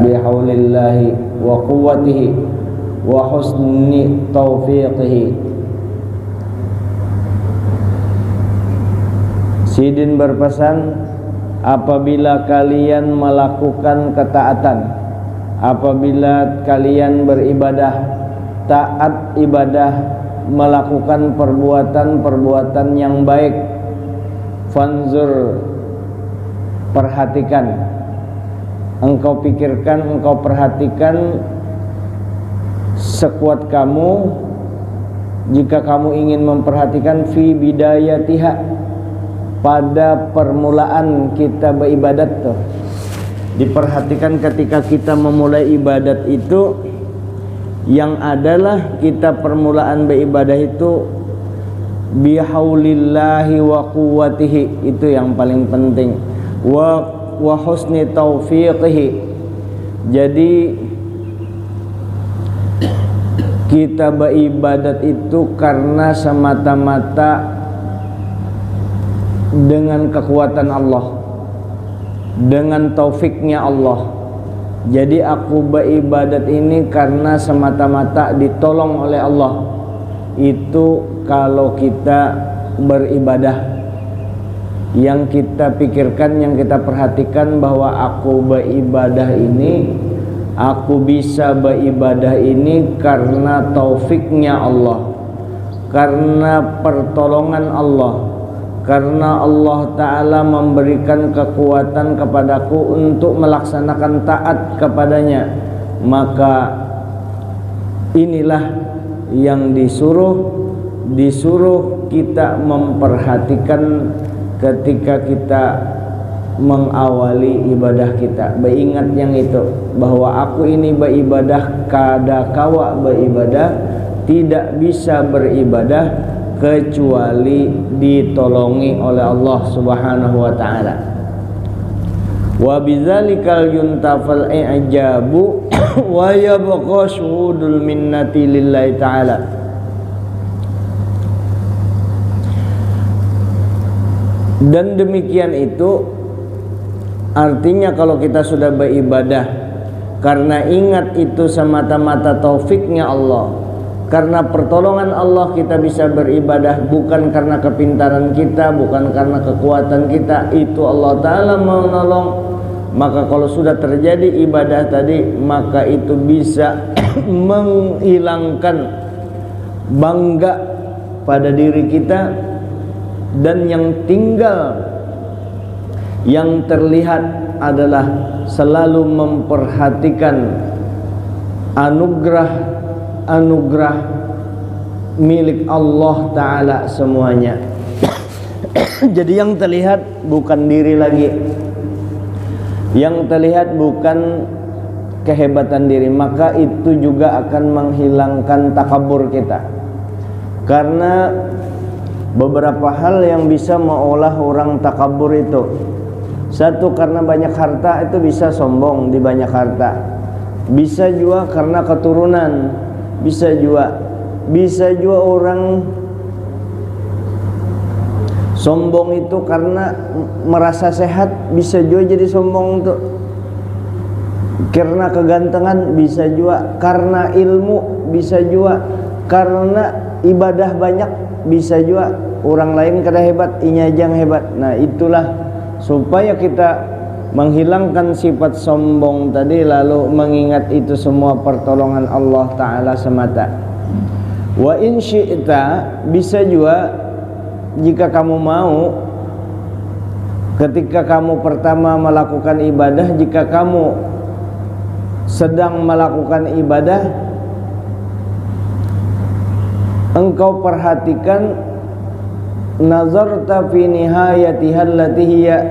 bihaulillahi wa quwwatihi wa husni taufiqihi. Sidin berpesan, apabila kalian melakukan ketaatan, apabila kalian beribadah, taat ibadah, melakukan perbuatan-perbuatan yang baik, fanzur, perhatikan, engkau pikirkan, engkau perhatikan sekuat kamu. Jika kamu ingin memperhatikan fi bidayatiha, pada permulaan kita beribadat tuh, diperhatikan ketika kita memulai ibadat itu, yang adalah kita permulaan beribadah itu bihaulillahi wa quwwatihi, itu yang paling penting, wa husni taufiqihi. Jadi kita beribadat itu karena semata-mata dengan kekuatan Allah, dengan taufiknya Allah. Jadi aku beribadat ini karena semata-mata ditolong oleh Allah. Itu kalau kita beribadah, yang kita pikirkan, yang kita perhatikan bahwa aku beribadah ini, aku bisa beribadah ini karena taufiknya Allah, karena pertolongan Allah, karena Allah Ta'ala memberikan kekuatan kepadaku untuk melaksanakan taat kepadanya. Maka inilah yang disuruh kita memperhatikan ketika kita mengawali ibadah kita. Beringat yang itu, bahwa aku ini beribadah, kada kawa beribadah, tidak bisa beribadah kecuali ditolongi oleh Allah Subhanahu wa taala. Wa bizzalikal yuntafal i'jabu wa yabqa syuhudul minnati lillahi ta'ala. Dan demikian itu artinya kalau kita sudah beribadah karena ingat itu semata-mata taufiknya Allah, karena pertolongan Allah kita bisa beribadah, bukan karena kepintaran kita, bukan karena kekuatan kita, itu Allah Ta'ala menolong. Maka kalau sudah terjadi ibadah tadi, maka itu bisa menghilangkan bangga pada diri kita, dan yang tinggal, yang terlihat adalah selalu memperhatikan anugerah milik Allah Ta'ala semuanya. Jadi yang terlihat bukan diri lagi, yang terlihat bukan kehebatan diri, maka itu juga akan menghilangkan takabur kita. Karena beberapa hal yang bisa mengolah orang takabur itu, satu, karena banyak harta itu bisa sombong di banyak harta, bisa juga karena keturunan, bisa juga orang sombong itu karena merasa sehat, bisa juga jadi sombong tuh. Karena kegantengan bisa juga, karena ilmu bisa juga, karena ibadah banyak bisa juga. Orang lain kada hebat, inya jang hebat. Nah itulah supaya kita menghilangkan sifat sombong tadi, lalu mengingat itu semua pertolongan Allah Ta'ala semata. Wa in syi'ta, bisa juga jika kamu mau, ketika kamu pertama melakukan ibadah, jika kamu sedang melakukan ibadah, engkau perhatikan nazarta fi nihayatiha allati hiya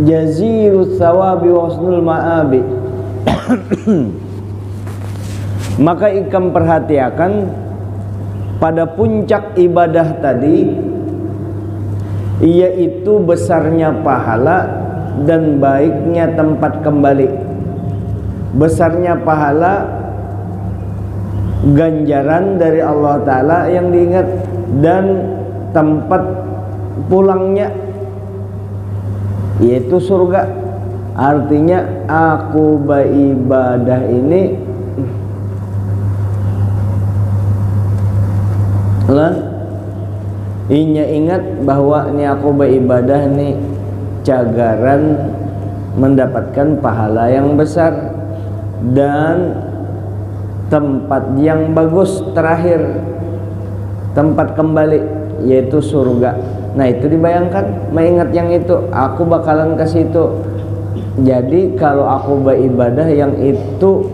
jazirus thawabi wa husnul ma'abi. Maka ikam perhatikan pada puncak ibadah tadi, yaitu besarnya pahala dan baiknya tempat kembali. Besarnya pahala, ganjaran dari Allah Ta'ala yang diingat, dan tempat pulangnya yaitu surga. Artinya aku beribadah ini lah, inya ingat bahwa ini aku beribadah nih cagaran mendapatkan pahala yang besar dan tempat yang bagus terakhir, tempat kembali yaitu surga. Nah itu dibayangkan, mengingat yang itu, aku bakalan ke situ. Jadi kalau aku beribadah yang itu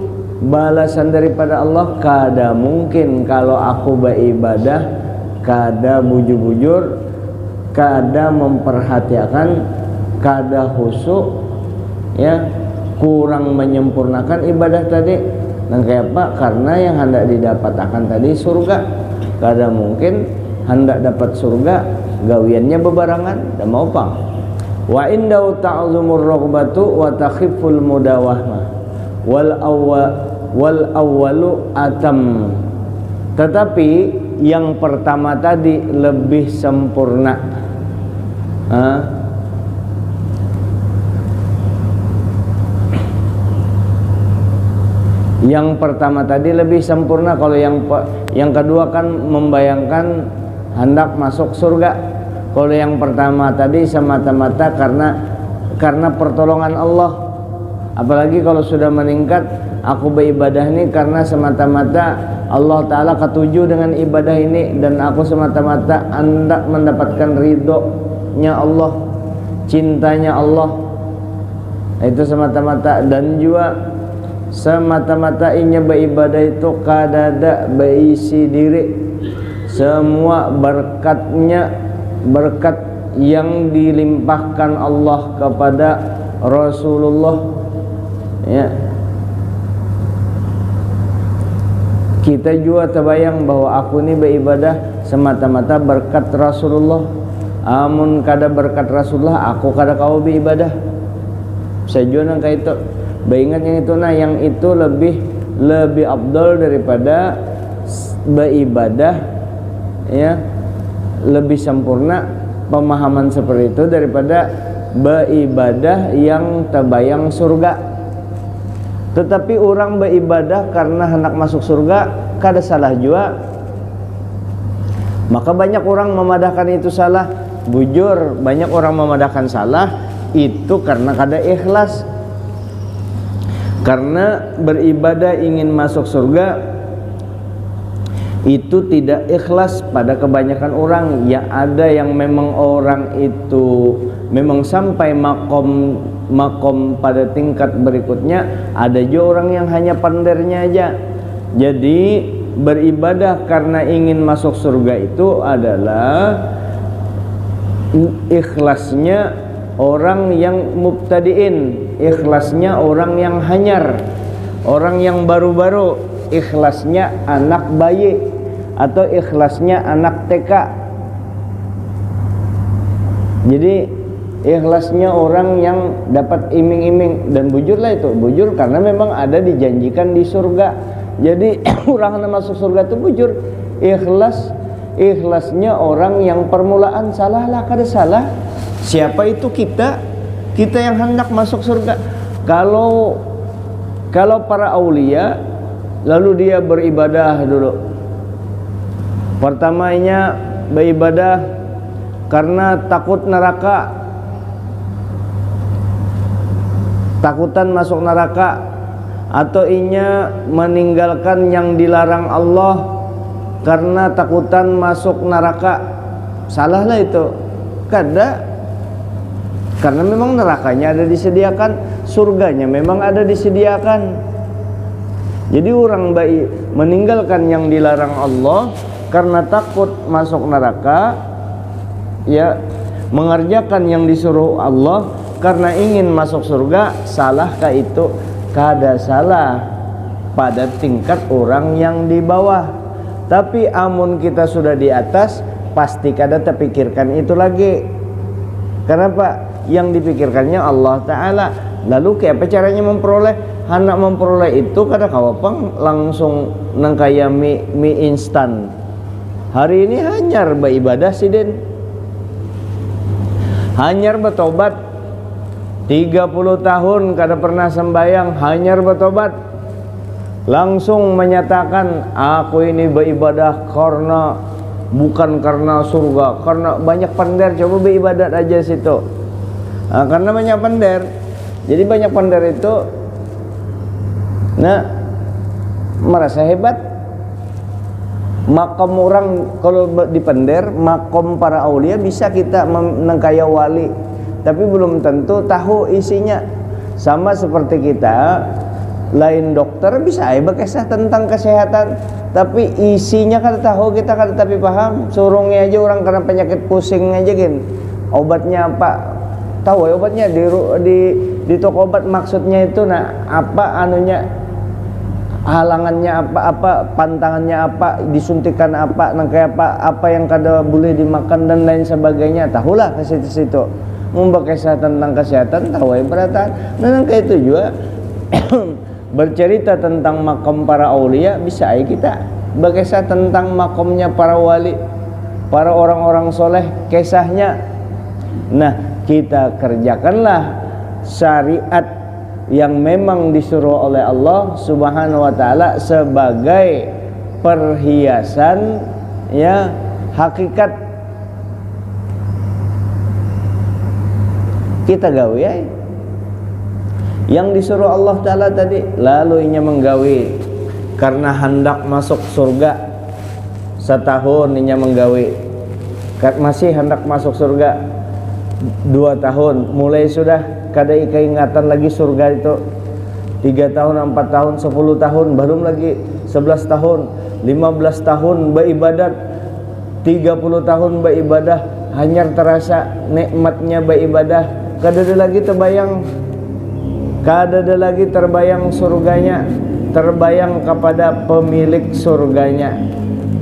balasan daripada Allah, kada mungkin kalau aku beribadah kada bujur-bujur, kada memperhatikan, kada khusyuk, ya kurang menyempurnakan ibadah tadi. Dan kayak apa? Karena yang hendak didapatkan tadi surga, kada mungkin hendak dapat surga gawiannya bebarangan, dan mau pang. Wa indau ta'zumur raghbatu wa takhiful mudawahmah wal awwalu atam. Tetapi yang pertama tadi lebih sempurna. Yang pertama tadi lebih sempurna. Kalau yang kedua kan membayangkan hendak masuk surga. Kalau yang pertama tadi semata-mata karena pertolongan Allah. Apalagi kalau sudah meningkat, aku beribadah ini karena semata-mata Allah Ta'ala ketujuh dengan ibadah ini, dan aku semata-mata hendak mendapatkan ridhonya Allah, cintanya Allah. Itu semata-mata. Dan juga semata-mata inya beribadah itu kadada berisi diri. Semua berkat yang dilimpahkan Allah kepada Rasulullah, ya. Kita juga terbayang bahwa aku ini beribadah semata-mata berkat Rasulullah. Amun kada berkat Rasulullah, aku kada kau beribadah. Saya juga nang kayak itu. Baingat yang itu, nah yang itu lebih afdal daripada beribadah, ya. Lebih sempurna pemahaman seperti itu daripada beribadah yang terbayang surga. Tetapi orang beribadah karena hendak masuk surga kada salah juga. Maka banyak orang memadahkan itu salah. Bujur, banyak orang memadahkan salah itu karena kada ikhlas. Karena beribadah ingin masuk surga itu tidak ikhlas pada kebanyakan orang. Ya ada yang memang orang itu memang sampai makom pada tingkat berikutnya, ada juga orang yang hanya pandernya aja. Jadi beribadah karena ingin masuk surga itu adalah ikhlasnya orang yang mubtadiin, ikhlasnya orang yang hanyar, orang yang baru-baru, ikhlasnya anak bayi atau ikhlasnya anak TK. Jadi ikhlasnya orang yang dapat iming-iming. Dan bujurlah itu, bujur karena memang ada dijanjikan di surga. Jadi orang yang masuk surga itu bujur. Ikhlasnya orang yang permulaan. Salah lah, kada salah. Siapa itu kita yang hendak masuk surga. Kalau para aulia, lalu dia beribadah dulu. Pertamanya beribadah karena takut neraka, takutan masuk neraka, atau inya meninggalkan yang dilarang Allah karena takutan masuk neraka. Salah lah itu. Kada, karena memang nerakanya ada disediakan, surganya memang ada disediakan. Jadi orang baik meninggalkan yang dilarang Allah karena takut masuk neraka, ya, mengerjakan yang disuruh Allah karena ingin masuk surga. Salahkah itu? Kada salah pada tingkat orang yang di bawah. Tapi amun kita sudah di atas, pasti kada terpikirkan itu lagi. Kenapa? Yang dipikirkannya Allah Ta'ala. Lalu kayak apa caranya memperoleh? Hendak memperoleh itu kada kawapang langsung nang kaya mie instan. Hari ini hanyar beribadah sidin, hanyar bertobat, 30 tahun kada pernah sembayang, hanyar bertobat, langsung menyatakan aku ini beribadah karena bukan karena surga, karena banyak pendar. Coba beribadat aja situ. Karena banyak pendar. Jadi banyak pendar itu merasa hebat. Makom orang kalau di pendar, makom para aulia bisa kita menengkaya wali, tapi belum tentu tahu isinya. Sama seperti kita, lain dokter bisa berkisah tentang kesehatan, tapi isinya kada tahu, kita kada tapi paham. Surungnya aja orang kena penyakit pusing aja gin, obatnya apa tahu ya, obatnya di toko obat maksudnya itu apa anunya, halangannya apa, pantangannya apa, disuntikan apa, nangkai apa yang kada boleh dimakan dan lain sebagainya. Tahulah ke situ-situ. Membakisah tentang kesehatan tahu ya beratan. Nah nangkai itu juga bercerita tentang makam para aulia, bisa aja kita berkisah tentang makamnya para wali, para orang-orang soleh, kisahnya. Nah kita kerjakanlah syariat yang memang disuruh oleh Allah Subhanahu wa taala sebagai perhiasan ya hakikat. Kita gawe ya yang disuruh Allah taala tadi, lalu inya menggawe karena hendak masuk surga. Setahun inya menggawe, masih hendak masuk surga. 2 tahun mulai sudah kada keingatan lagi surga itu. 3 tahun, 4 tahun, 10 tahun, belum lagi 11 tahun, 15 tahun beribadat, 30 tahun beribadah, hanya terasa nikmatnya beribadah. Kada ada lagi terbayang, kada ada lagi terbayang surganya, terbayang kepada pemilik surganya.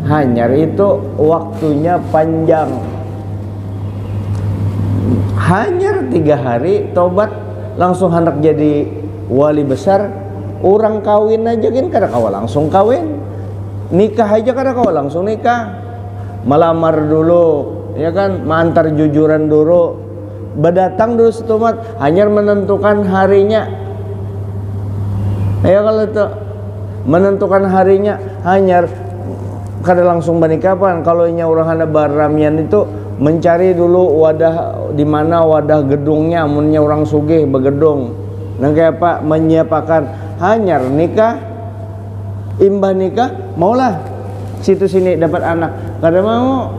Hanya itu waktunya panjang. Hanya 3 hari tobat langsung hendak jadi wali besar. Orang kawin aja kan kada kawa langsung kawin, nikah aja kada kawa langsung nikah, melamar dulu ya kan, mantar jujuran dulu, berdatang dulu setumat, hanya menentukan harinya ya. Kalau itu menentukan harinya, hanya kada langsung bernikahan. Kalau inya orang ada baramian itu mencari dulu wadah di mana wadah gedungnya, amunnya orang sugih begedung. Nang kayak apa menyiapkan hanyar nikah, imbah nikah maulah situ sini dapat anak. Kada mau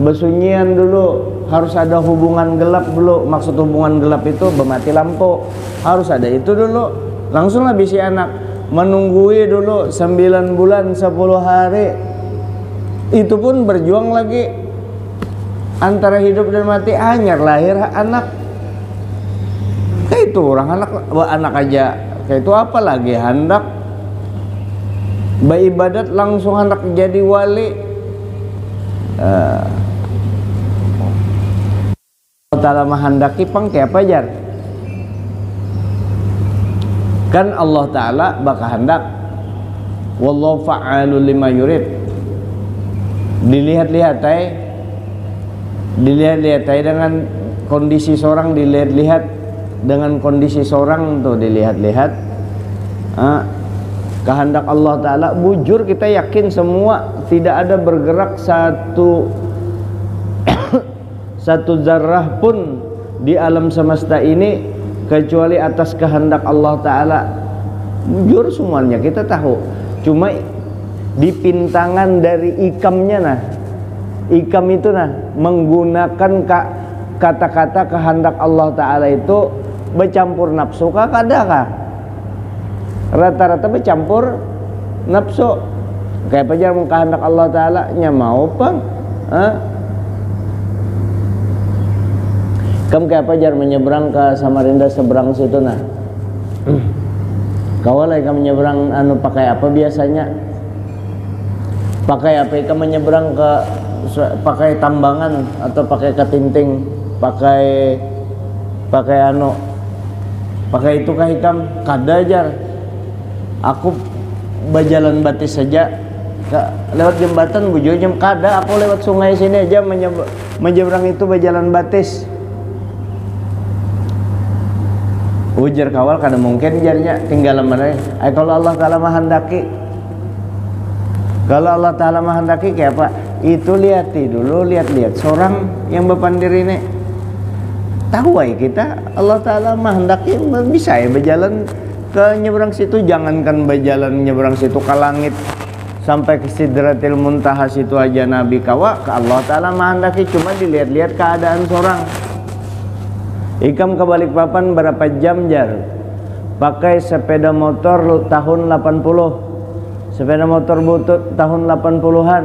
besunyian dulu, harus ada hubungan gelap dulu. Maksud hubungan gelap itu bermati lampu, harus ada itu dulu. Langsunglah bisi anak, menunggui dulu 9 bulan 10 hari. Itu pun berjuang lagi antara hidup dan mati, hanya lahir anak. Kayak itu orang anak aja kayak itu, apalagi hendak beribadat langsung hendak jadi wali. Allah Ta'ala menghendaki pangke apa jar? Kan Allah Ta'ala bakal hendak, wallahu fa'alul lima yurid. Dilihat-lihat dengan kondisi seorang, dilihat-lihat dengan kondisi seorang tuh, dilihat-lihat kehendak Allah Ta'ala. Bujur kita yakin semua, tidak ada bergerak satu zarrah pun di alam semesta ini kecuali atas kehendak Allah Ta'ala. Bujur semuanya kita tahu, cuma dipintangan dari ikamnya ikam itu menggunakan kata-kata kehendak Allah Ta'ala itu bercampur nafsu kah, kadakah? Rata-rata bercampur nafsu. Kayak apa aja kehendak Allah Ta'ala nya mau apa? Kamu kayak apa jar menyeberang ke Samarinda seberang situ kawalai kamu menyeberang pakai apa biasanya? Pakai apa? Kamu menyeberang ke pakai tambangan atau pakai ketinting, pakai itu kah hikam? Kada jar. Aku berjalan batis saja lewat jembatan bujurnya, kada aku lewat sungai sini aja menyeberang itu berjalan batis. ujar kawal kada mungkin jarnya tinggal mana kalau Allah Ta'ala menghendaki. Kalau Allah Ta'ala menghendaki kayak apa? Itu lihat seorang yang bepandir ini tahu kita Allah Ta'ala menghendaki bisa ya berjalan ke nyeberang situ, jangankan berjalan nyeberang situ ke langit sampai ke Sidratil Muntaha situ aja Nabi kawa ke Allah Ta'ala menghendaki, cuma dilihat-lihat keadaan seorang. Ikam ke Balikpapan berapa jam jar? Pakai sepeda motor tahun 80, sepeda motor butut tahun 80-an,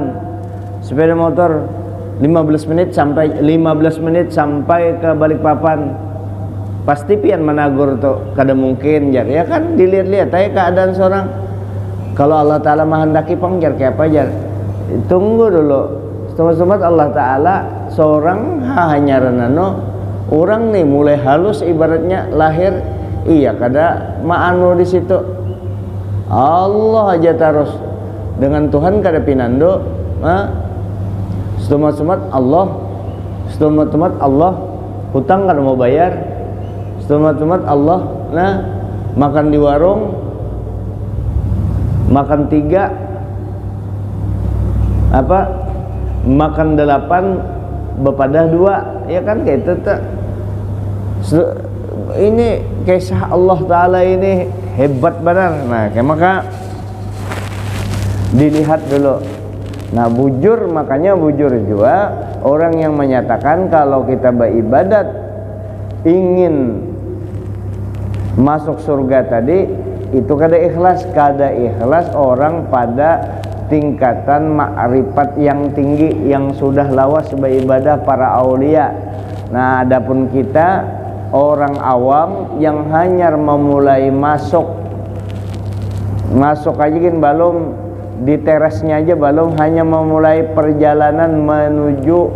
sepeda motor 15 menit sampai ke Balikpapan. Pasti pian menagur tuh kada mungkin jar, ya kan dilihat-lihat aja keadaan seorang. Kalau Allah Ta'ala menghendaki pangjar kayak apa jar? Tunggu dulu. Sobat-sobat Allah Ta'ala seorang hanya renano orang nih mulai halus ibaratnya lahir iya kada maanu di situ. Allah aja terus dengan Tuhan kada pinando. Sobat-sobat Allah hutang kada mau bayar. Sobat-sobat Allah makan di warung, makan 3 makan 8 bepadah 2, ya kan kayak itu tuh. Ini kisah Allah Ta'ala ini hebat benar. Nah kayak maka dilihat dulu. Nah makanya bujur juga orang yang menyatakan kalau kita beribadat ingin masuk surga tadi itu kada ikhlas orang pada tingkatan makrifat yang tinggi yang sudah lawas beribadah para aulia. Nah adapun kita orang awam yang hanya memulai masuk aja kan belum di terasnya aja belum, hanya memulai perjalanan menuju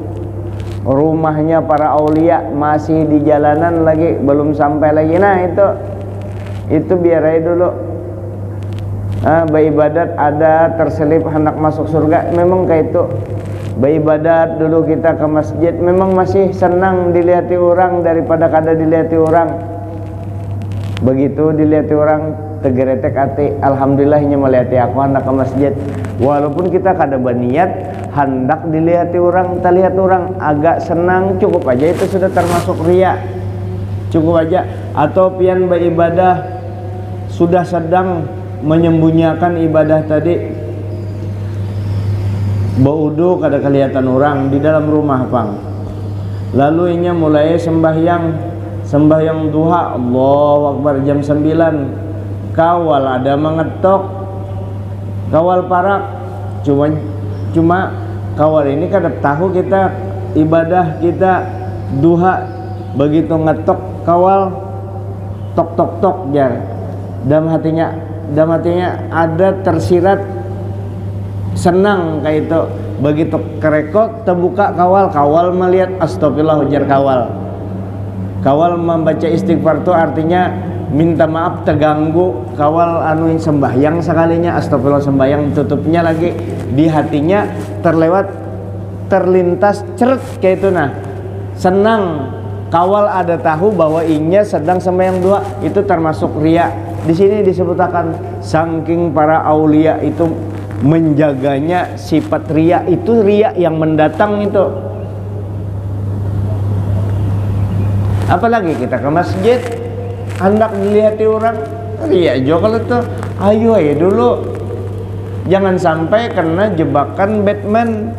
rumahnya para aulia, masih di jalanan lagi belum sampai lagi. Nah itu biar aja dulu. Beribadat ada terselip hendak masuk surga, memang kayak itu. Beribadat dulu kita ke masjid memang masih senang dilihati orang daripada kada dilihati orang. Begitu dilihati orang tegeretek hati, alhamdulillahnya melihati aku hendak ke masjid. Walaupun kita kada berniat hendak dilihati orang, kita lihat orang agak senang, cukup aja itu sudah termasuk riya. Cukup aja. Atau pian beribadah sudah sedang menyembunyikan ibadah tadi, baudu kada kelihatan orang di dalam rumah pang. Lalu inya mulai sembahyang duha, Allahu Akbar jam 9. Kawal ada mengetok, kawal parak. Cuma kawal ini kada tahu kita ibadah kita duha, begitu ngetok kawal tok jar. Dalam hatinya ada tersirat senang kayak itu. Begitu kerekot terbuka kawal melihat astagfirullah ujar kawal membaca istighfar itu artinya minta maaf terganggu. Kawal anuin sembahyang sekalinya astagfirullah sembahyang, tutupnya lagi di hatinya terlintas ceret kayak itu. Nah senang kawal ada tahu bahwa inya sedang sembahyang doa, itu termasuk riya. Di sini disebutkan saking para aulia itu menjaganya sifat riya, itu riya yang mendatang itu. Apalagi kita ke masjid hendak dilihat orang, riya juga kalau tuh. Ayo dulu jangan sampai kena jebakan Batman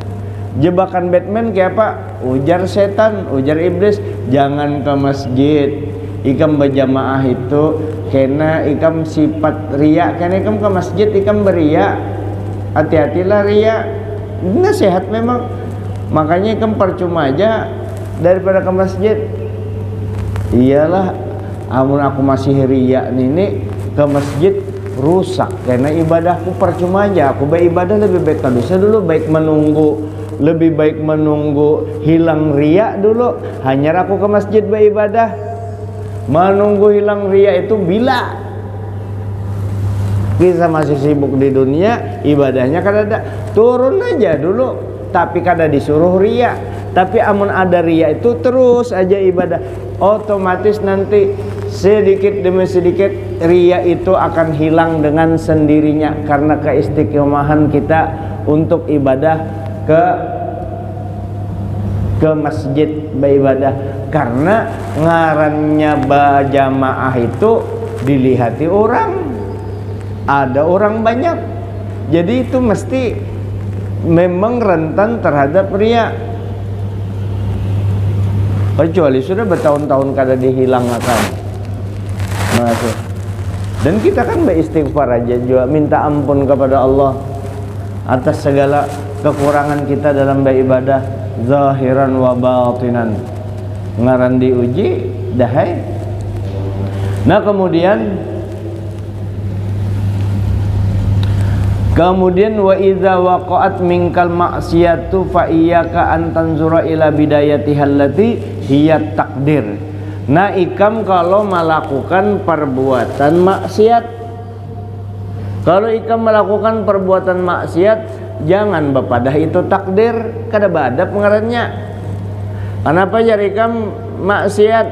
kayak apa? Ujar setan, ujar iblis. Jangan ke masjid ikam berjamaah itu kena ikam sifat riya, kena ikam ke masjid ikam beria. Hati-hatilah riya, nggak sehat memang. Makanya ikam percuma aja daripada ke masjid. Iyalah, amun aku masih riya ini ke masjid rusak karena ibadahku percuma aja. Aku beribadah lebih baik dosa dulu, lebih baik menunggu hilang riya dulu. Hanya aku ke masjid beribadah. Menunggu hilang riya itu bila kita masih sibuk di dunia, ibadahnya kan ada, turun aja dulu, tapi kada disuruh riya. Tapi amun ada riya itu terus aja ibadah, otomatis nanti sedikit demi sedikit riya itu akan hilang dengan sendirinya karena keistiqomahan kita untuk ibadah ke masjid beribadah. Karena ngarannya berjamaah itu dilihati orang, ada orang banyak, jadi itu mesti memang rentan terhadap riya. Kecuali sudah bertahun-tahun kada dihilangkan. Makasih. Dan kita kan beristighfar aja juga, minta ampun kepada Allah atas segala kekurangan kita dalam beribadah zahiran wa batinan. Ngaran diuji dahai. Nah kemudian wa idza waqa'at minkal ma'siyatu fa iyyaka an tanzura ila bidayatiha allati hiya takdir. Nah ikam kalau melakukan perbuatan maksiat, kalau ikam melakukan perbuatan maksiat, jangan bepadah itu takdir, kada badap ngarannya. Kenapa jar ikam maksiat,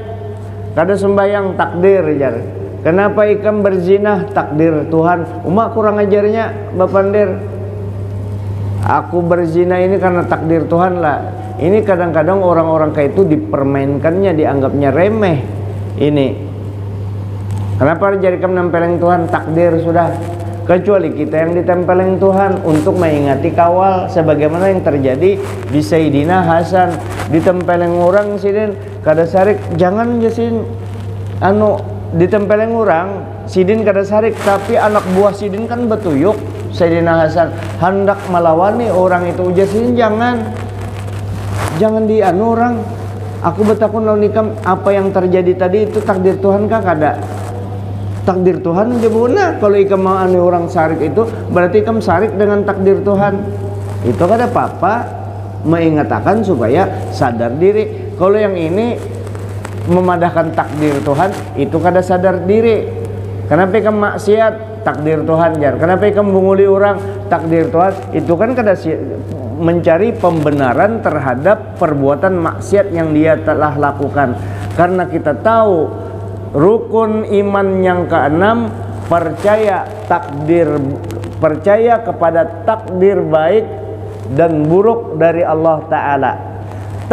kada sembayang takdir jar. Kenapa ikam berzina, takdir Tuhan. Umak kurang ajarnya bapandir. Aku berzina ini karena takdir Tuhan lah. Ini kadang-kadang orang-orang kayak itu dipermainkannya, dianggapnya remeh. Ini kenapa jadikan nempeleng Tuhan, takdir sudah. Kecuali kita yang ditempeleng Tuhan untuk mengingati kawal, sebagaimana yang terjadi di Sayyidina Hasan. Ditempeleng orang sidin kada sarik, jangan jasin ditempeleng orang sidin kada sarik, tapi anak buah sidin kan betuyuk. Sayyidina Hasan hendak melawani orang itu, jasin jangan orang. Aku bertakun lawan ikam, apa yang terjadi tadi itu takdir Tuhan kah? Kada. Takdir Tuhan jebuna. Kalau ikam mau orang sarik itu berarti ikam sarik dengan takdir Tuhan. Itu kada apa-apa, mengingatkan supaya sadar diri. Kalau yang ini memadahkan takdir Tuhan, itu kada sadar diri. Kenapa ikam maksiat, takdir Tuhan jar. Kenapa ikam menguli orang, takdir Tuhan. Itu kan kada mencari pembenaran terhadap perbuatan maksiat yang dia telah lakukan. Karena kita tahu rukun iman yang keenam, percaya kepada takdir baik dan buruk dari Allah Ta'ala.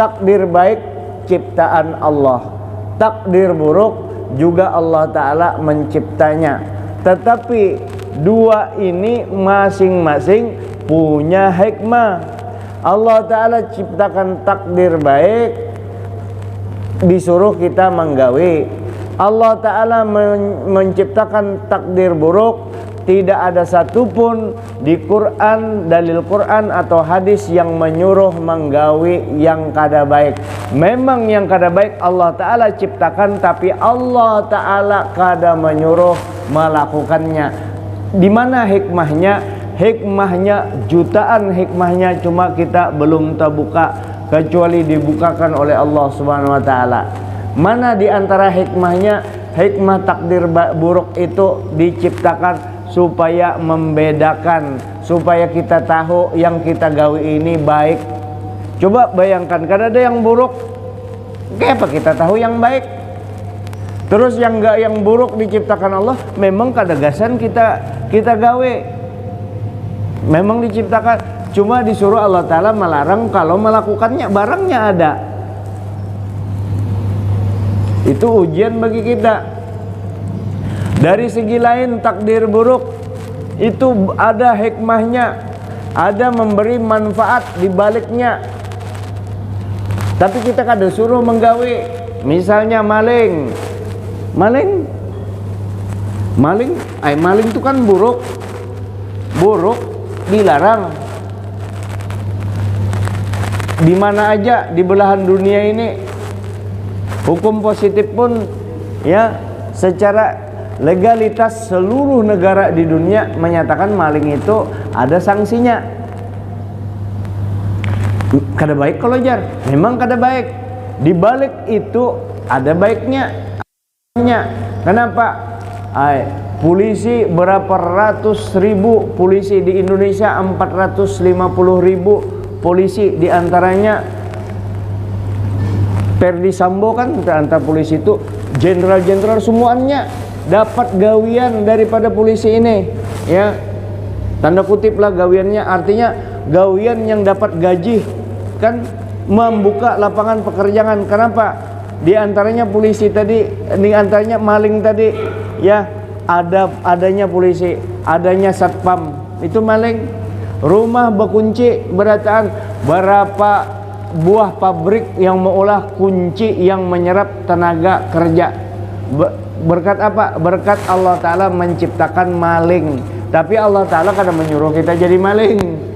Takdir baik ciptaan Allah, takdir buruk juga Allah Ta'ala menciptanya. Tetapi dua ini masing-masing punya hikmah. Allah Ta'ala ciptakan takdir baik, disuruh kita menggawe. Allah Ta'ala menciptakan takdir buruk. Tidak ada satupun di Quran, dalil Quran atau hadis yang menyuruh menggawe yang kada baik. Memang yang kada baik Allah Ta'ala ciptakan, tapi Allah Ta'ala kada menyuruh melakukannya. Di mana hikmahnya? Hikmahnya jutaan hikmahnya, cuma kita belum terbuka, kecuali dibukakan oleh Allah Subhanahu wa Ta'ala. Mana di antara hikmahnya? Hikmah takdir buruk itu diciptakan supaya membedakan, supaya kita tahu yang kita gawe ini baik. Coba bayangkan, kada ada yang buruk, kenapa kita tahu yang baik? Terus yang buruk diciptakan Allah, memang kadagasan kita gawe. Memang diciptakan, cuma disuruh Allah Ta'ala melarang kalau melakukannya, barangnya ada. Itu ujian bagi kita. Dari segi lain, takdir buruk itu ada hikmahnya, ada memberi manfaat di baliknya. Tapi kita kada suruh menggawe. Misalnya maling itu kan buruk, dilarang. Di mana aja di belahan dunia ini, hukum positif pun ya secara legalitas seluruh negara di dunia menyatakan maling itu ada sanksinya. Kada baik kalau jar, memang kada baik. Di balik itu ada baiknya. Kenapa? Polisi berapa ratus ribu polisi di Indonesia, 450.000 polisi, diantaranya Ferdi Sambo kan antara polisi itu jenderal-jenderal semuanya dapat gawian daripada polisi ini, ya. Tanda kutip lah gawiannya, artinya gawian yang dapat gaji, kan membuka lapangan pekerjaan. Kenapa? Di antaranya polisi tadi, di antaranya maling tadi, ya. Adanya polisi, adanya satpam, itu maling. Rumah berkunci, berataan berapa buah pabrik yang mengolah kunci yang menyerap tenaga kerja. Berkat apa? Berkat Allah Ta'ala menciptakan maling. Tapi Allah Ta'ala kadang menyuruh kita jadi maling.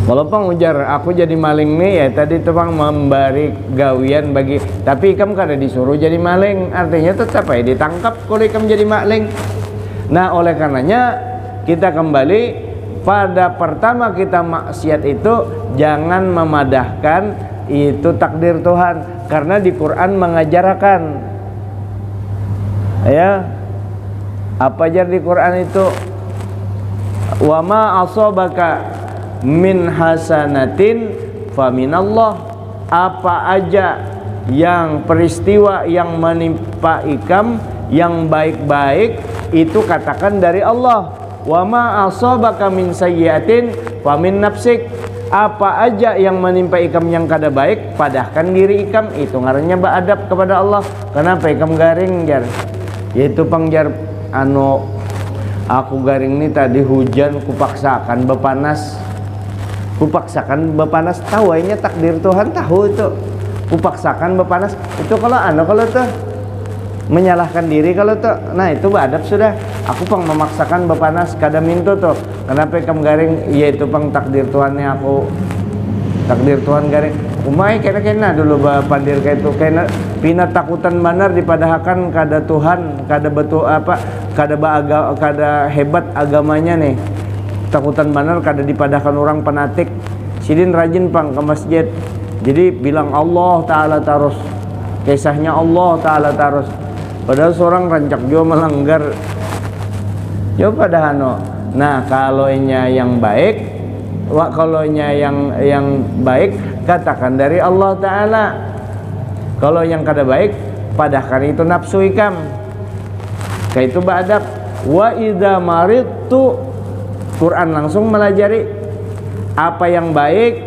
Kalau pang ujar aku jadi maling nih, ya tadi tuh pang memberi gawian bagi, tapi ikam kada disuruh jadi maling, artinya tetap aja ditangkap kalau ikam jadi maling. Nah, oleh karenanya kita kembali pada pertama kita maksiat itu jangan memadahkan itu takdir Tuhan, karena di Quran mengajarkan, ya, apa aja di Quran itu, wa ma asabaka min hasanatin faminallah, apa aja yang peristiwa yang menimpa ikam yang baik-baik itu katakan dari Allah. Wa ma asabaka min sayyiatin famin nafsik, apa aja yang menimpa ikam yang kada baik padahkan diri ikam, itu ngarannya beradab kepada Allah. Kenapa ikam garing jar? Yaitu pangjar aku garing nih tadi hujan kupaksakan bepanas. Kupaksakan bepanas, tahu aja takdir Tuhan, tahu itu. Kupaksakan bepanas itu kalau kalau tuh menyalahkan diri, kalau tuh, nah itu beradab sudah. Aku pang memaksakan bepanas kada minto tuh. Kenapa kamu garing? Ya itu pang takdir Tuhannya aku. Takdir Tuhan garing. Umay kena dulu pandir kayak itu, kena pina takutan benar dipadahakan kada Tuhan, kada betul apa, kada hebat agamanya nih. Takutan benar kada dipadahkan orang penatik. Sidin rajin pang ke masjid, jadi bilang Allah Ta'ala terus, kisahnya Allah Ta'ala terus. Padahal seorang rancak juga melanggar. Ya pada nah kalau yang baik, kalau yang baik katakan dari Allah Ta'ala. Kalau yang kada baik padahkan itu nafsu ikam. Kayak itu beradab. Wa idza maridtu, Quran langsung melajari apa yang baik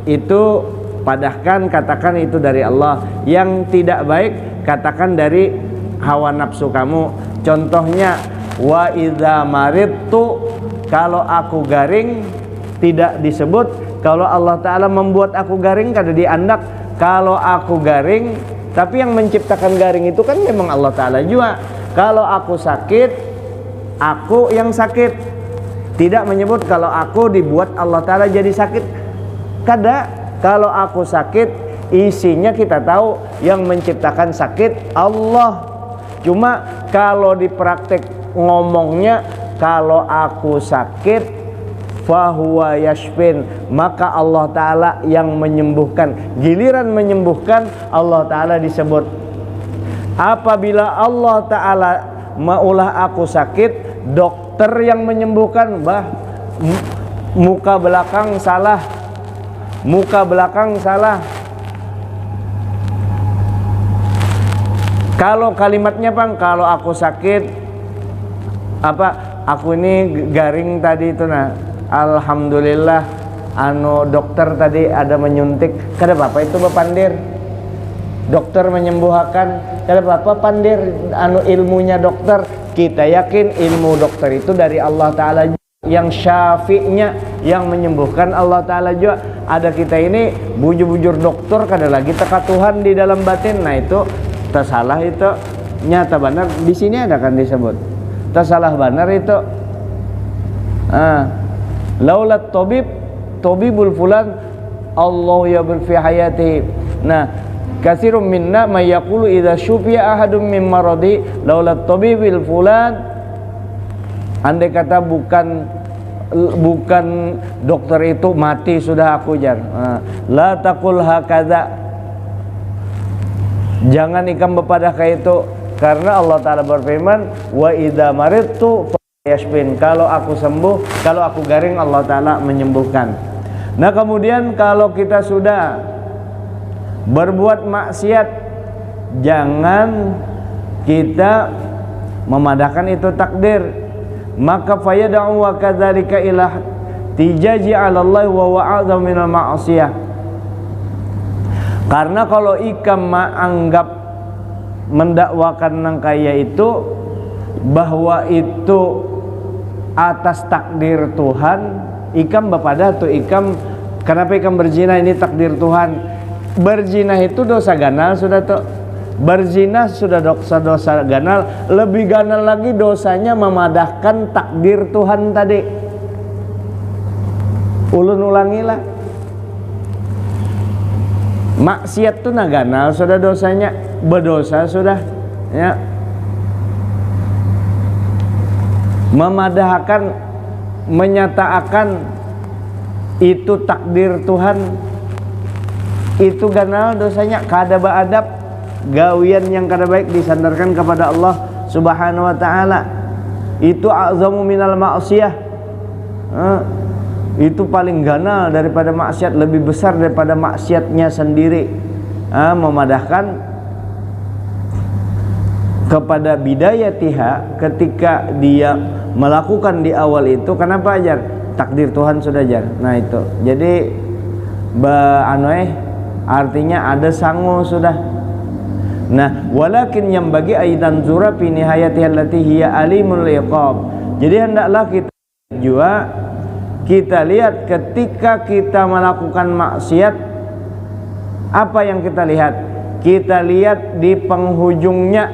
itu padahkan katakan itu dari Allah, yang tidak baik katakan dari hawa nafsu kamu. Contohnya wa idza maridtu, kalau aku garing tidak disebut. Kalau Allah Ta'ala membuat aku garing kada diandak. Kalau aku garing, tapi yang menciptakan garing itu kan memang Allah Ta'ala juga. Kalau aku sakit, aku yang sakit. Tidak menyebut kalau aku dibuat Allah Ta'ala jadi sakit. Kada. Kalau aku sakit, isinya kita tahu yang menciptakan sakit Allah. Cuma kalau di praktek ngomongnya, kalau aku sakit fahuwa yashfin, maka Allah Ta'ala yang menyembuhkan. Giliran menyembuhkan Allah Ta'ala disebut. Apabila Allah Ta'ala maulah aku sakit, dokter yang menyembuhkan, muka belakang salah, muka belakang salah. Kalau kalimatnya bang, kalau aku sakit apa, aku ini garing tadi itu, nah alhamdulillah dokter tadi ada menyuntik, kada apa itu bapandir, dokter menyembuhkan, kada apa pandir ilmunya dokter. Kita yakin ilmu dokter itu dari Allah Ta'ala, yang syafi'nya, yang menyembuhkan Allah Ta'ala juga. Ada kita ini bujur-bujur dokter kada lagi teka Tuhan di dalam batin. Nah itu tersalah, itu nyata benar. Di sini ada kan disebut tersalah benar itu. Laulat tabibul fulan Allah ya fi hayatihi. Nah, katsirun minna may yaqulu idza syufiya ahadun min maradi laulat tabibil fulan. Andai kata bukan dokter itu mati sudah aku jar. La taqul hakadza. Jangan ikam bepadah kayak itu, karena Allah Ta'ala berfirman wa idza maridtu fayashfin. Kalau aku sembuh, kalau aku garing, Allah Ta'ala menyembuhkan. Nah kemudian kalau kita sudah berbuat maksiat, jangan kita memadahkan itu takdir. Maka fayad'u wa kadzalika ila tijaji 'ala Allah wa wa'adha minal ma'siyah. Karena kalau ikam anggap mendakwakan nang kaya itu bahwa itu atas takdir Tuhan, ikam bapada tuh ikam kenapa ikam berzina ini takdir Tuhan. Berzina itu dosa ganal sudah tuh. Berzina sudah dosa ganal, lebih ganal lagi dosanya memadahkan takdir Tuhan tadi. Ulun ulangilah. Maksiat tuh ganal sudah dosanya, berdosa sudah ya. Memadahkan, menyatakan itu takdir Tuhan, itu ganal dosanya. Kada beadab, gawian yang kada baik disandarkan kepada Allah Subhanahu wa taala. Itu a'zamu minal ma'siyah. Itu paling ganal daripada maksiat, lebih besar daripada maksiatnya sendiri. Memadahkan kepada bidayatiha, ketika dia melakukan di awal itu, kenapa ajar? Takdir Tuhan sudah ajar. Nah itu. Jadi artinya ada sangu sudah. Nah, walakin yang bagi aidan zura fi nihayatiha allati hiya alimul iqab. Jadi hendaklah kita lihat ketika kita melakukan maksiat, apa yang kita lihat? Kita lihat di penghujungnya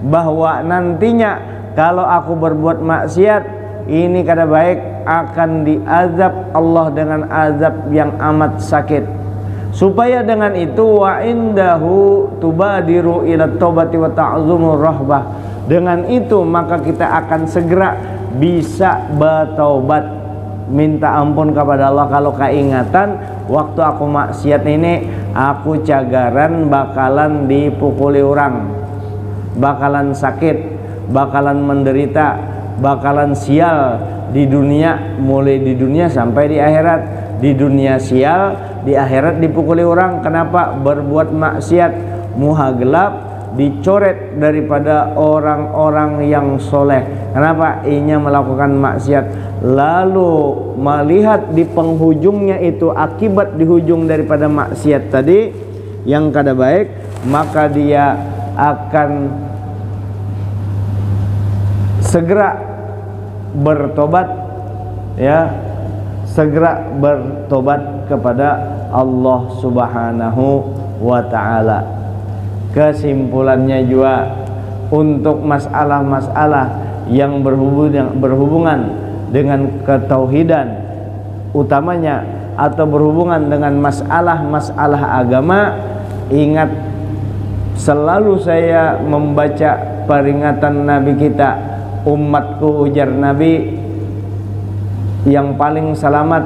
bahwa nantinya kalau aku berbuat maksiat ini kada baik, akan diazab Allah dengan azab yang amat sakit. Supaya dengan itu wa indahu tubadiru ila taubati wa ta'zumur rahbah. Dengan itu maka kita akan segera bisa bertaubat, minta ampun kepada Allah. Kalau keingatan waktu aku maksiat ini, aku cagaran bakalan dipukuli orang, bakalan sakit, bakalan menderita, bakalan sial di dunia, mulai di dunia sampai di akhirat. Di dunia sial, di akhirat dipukuli orang. Kenapa? Berbuat maksiat, muha gelap, dicoret daripada orang-orang yang soleh. Kenapa? Inya melakukan maksiat, lalu melihat di penghujungnya itu akibat di hujung daripada maksiat tadi yang kada baik, maka dia akan segera bertobat, ya, segera bertobat kepada Allah Subhanahu wa ta'ala. Kesimpulannya juga untuk masalah-masalah yang berhubungan dengan ketauhidan utamanya, atau berhubungan dengan masalah-masalah agama, ingat selalu saya membaca peringatan Nabi kita, umatku ujar Nabi, yang paling selamat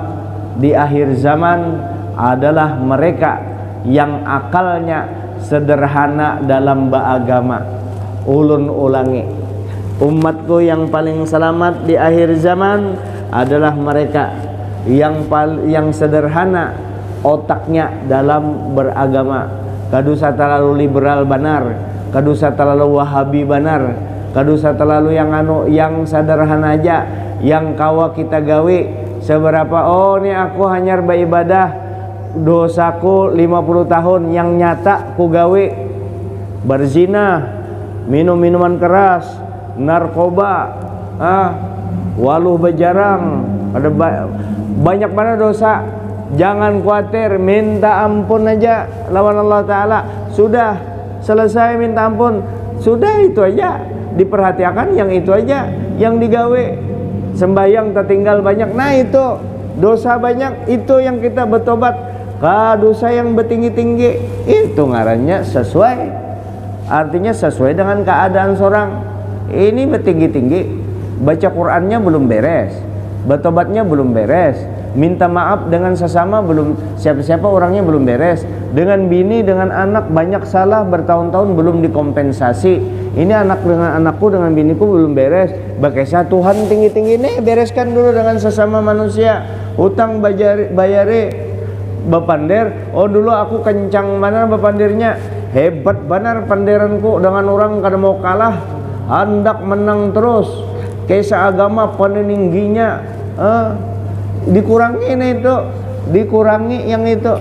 di akhir zaman adalah mereka yang akalnya sederhana dalam beragama. Ulun ulangi, umatku yang paling selamat di akhir zaman adalah mereka yang sederhana otaknya dalam beragama. Kadusa terlalu liberal benar, kadusa terlalu wahabi benar, kadusa terlalu yang sederhana aja, yang kawa kita gawe seberapa, oh ini aku hanya beribadah, dosaku 50 tahun, yang nyata ku gawe berzina, minum minuman keras, narkoba, waluh bejarang, ada banyak mana dosa. Jangan khawatir, minta ampun aja lawan Allah Ta'ala, sudah selesai minta ampun, sudah itu aja, diperhatikan yang itu aja yang digawe. Sembahyang tertinggal banyak, nah itu dosa banyak, itu yang kita bertobat. Dosa yang bertinggi-tinggi itu ngarannya sesuai, artinya sesuai dengan keadaan seorang. Ini bertinggi-tinggi, baca Qur'annya belum beres, bertobatnya belum beres, minta maaf dengan sesama belum, siapa-siapa orangnya belum beres, dengan bini dengan anak banyak salah bertahun-tahun belum dikompensasi. Ini anak dengan anakku dengan biniku belum beres, bakesa Tuhan tinggi-tinggi nih, bereskan dulu dengan sesama manusia. Hutang bayare bepander, oh dulu aku kencang benar bepandirnya, hebat benar panderanku, dengan orang kada mau kalah, hendak menang terus. Kaisa agama peningginya dikurangi itu, dikurangi yang itu.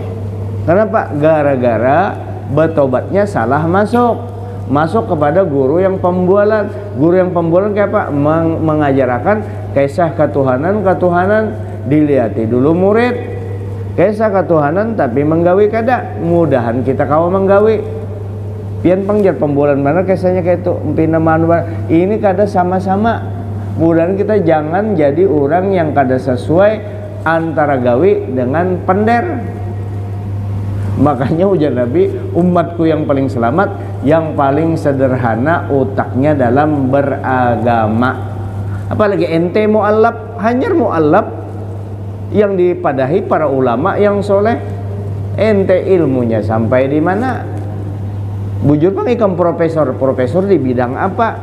Kenapa? Gara-gara bertobatnya salah masuk kepada guru yang pembualan. Guru yang pembualan kayak apa? Mengajarkan kisah ketuhanan dilihat dulu murid. Kisah ketuhanan tapi menggawi kada. Mudahan kita kawa menggawi. Pian pangjar pembualan mana kisahnya kayak itu. Empina manu ini kada sama-sama. Mudahan kita jangan jadi orang yang kada sesuai antara gawi dengan pender. Makanya ujar Nabi, umatku yang paling selamat, yang paling sederhana otaknya dalam beragama. Apalagi ente mu'allab, hanyar mu'allab yang dipadahi para ulama yang soleh. Ente ilmunya sampai di mana? Bujur pang ikam profesor di bidang apa?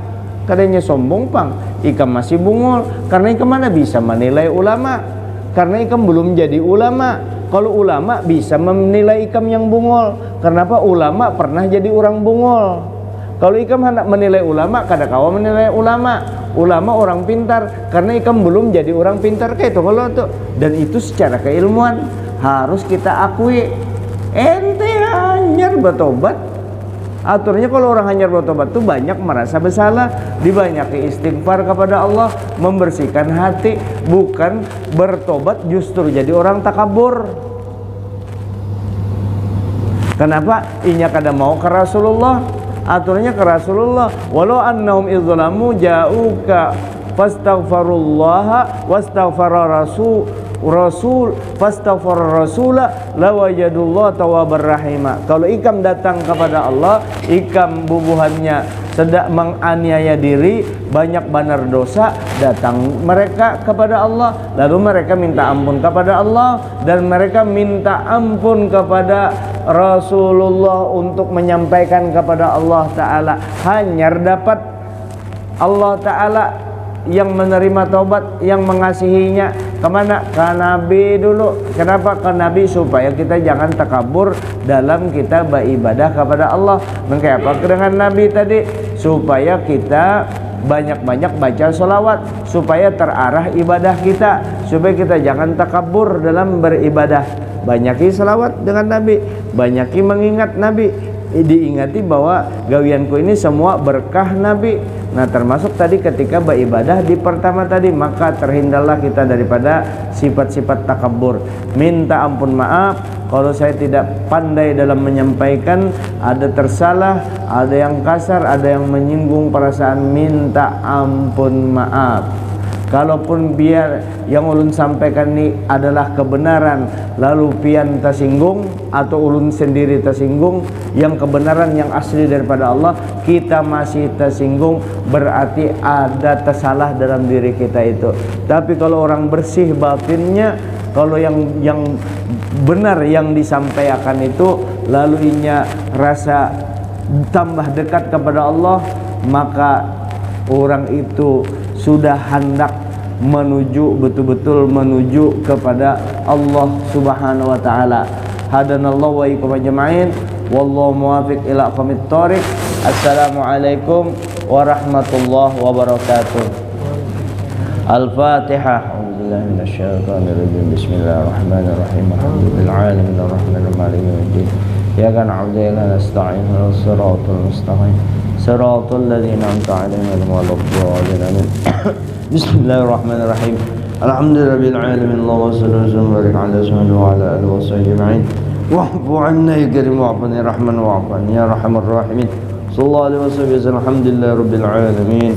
Kadanya sombong pang, ikam masih bungul. Karena ikam mana bisa menilai ulama? Karena ikam belum jadi ulama. Kalau ulama bisa menilai ikam yang bungol. Kenapa? Ulama pernah jadi orang bungol. Kalau ikam hendak menilai ulama, kada kawa menilai ulama. Ulama orang pintar, karena ikam belum jadi orang pintar kayak itu kalau tuh. Dan itu secara keilmuan harus kita akui. Ente hanyar bertobat. Aturnya kalau orang hanyar bertobat tuh banyak merasa bersalah, dibanyaki istighfar kepada Allah, membersihkan hati, bukan bertobat justru jadi orang takabur. Kenapa? Inya kada mau ke Rasulullah. Aturnya ke Rasulullah, walau annahum idzalamu ja'uka fastaghfirullaha wastaghfara rasul fastaghfara rasula lawajadullah tawwabar rahima. Kalau ikam datang kepada Allah, ikam bubuhannya sedang menganiaya diri, banyak benar dosa, datang mereka kepada Allah, lalu mereka minta ampun kepada Allah, dan mereka minta ampun kepada Rasulullah untuk menyampaikan kepada Allah Ta'ala. Hanyar dapat Allah Ta'ala yang menerima taubat, yang mengasihinya. Kemana? Ke Nabi dulu. Kenapa ke Nabi? Supaya kita jangan takabur dalam kita beribadah kepada Allah. Mengapa dengan Nabi tadi? Supaya kita banyak-banyak baca sholawat, supaya terarah ibadah kita, supaya kita jangan takabur dalam beribadah. Banyaki sholawat dengan Nabi, banyaki mengingat Nabi. Diingati bahwa gawianku ini semua berkah Nabi. Nah, termasuk tadi ketika beribadah di pertama tadi, maka terhindarlah kita daripada sifat-sifat takabur. Minta ampun maaf kalau saya tidak pandai dalam menyampaikan, ada tersalah, ada yang kasar, ada yang menyinggung perasaan, minta ampun maaf. Kalaupun biar yang ulun sampaikan ini adalah kebenaran, lalu pian tersinggung atau ulun sendiri tersinggung, yang kebenaran yang asli daripada Allah kita masih tersinggung, berarti ada tersalah dalam diri kita itu. Tapi kalau orang bersih batinnya, kalau yang benar yang disampaikan itu, lalu inya rasa tambah dekat kepada Allah, maka orang itu sudah hendak menuju, betul-betul menuju kepada Allah Subhanahu wa taala. Hadanallahu wa iyyakum ajma'in, wallahu muwaffiq ila aqwamit thoriq. Assalamualaikum warahmatullahi wabarakatuh. Al-Fatihah. A'udzubillahi minasyaitonir rajim. Bismillahirrahmanirrahim. Alhamdulillahi alamin arrahmanir rahim maliki yaumiddin. Iyyaka na'budu wa iyyaka nasta'in. Ihdinas siratal mustaqim. Siratal ladzina an'amta 'alaihim ghairil maghdubi 'alaihim. Bismillahirrahmanirrahim. Alhamdulillahirabbil alamin. Allahumma shalli wa sallim wa barik ala sayyidina wa ala alihi wa sahbihi ajma'in. Wa'fu 'anna ya karim wa'fu ya rahman wa'fu ya arhamar rahimin. Sallallahu alaihi wasallam. Alhamdulillahirabbil alamin.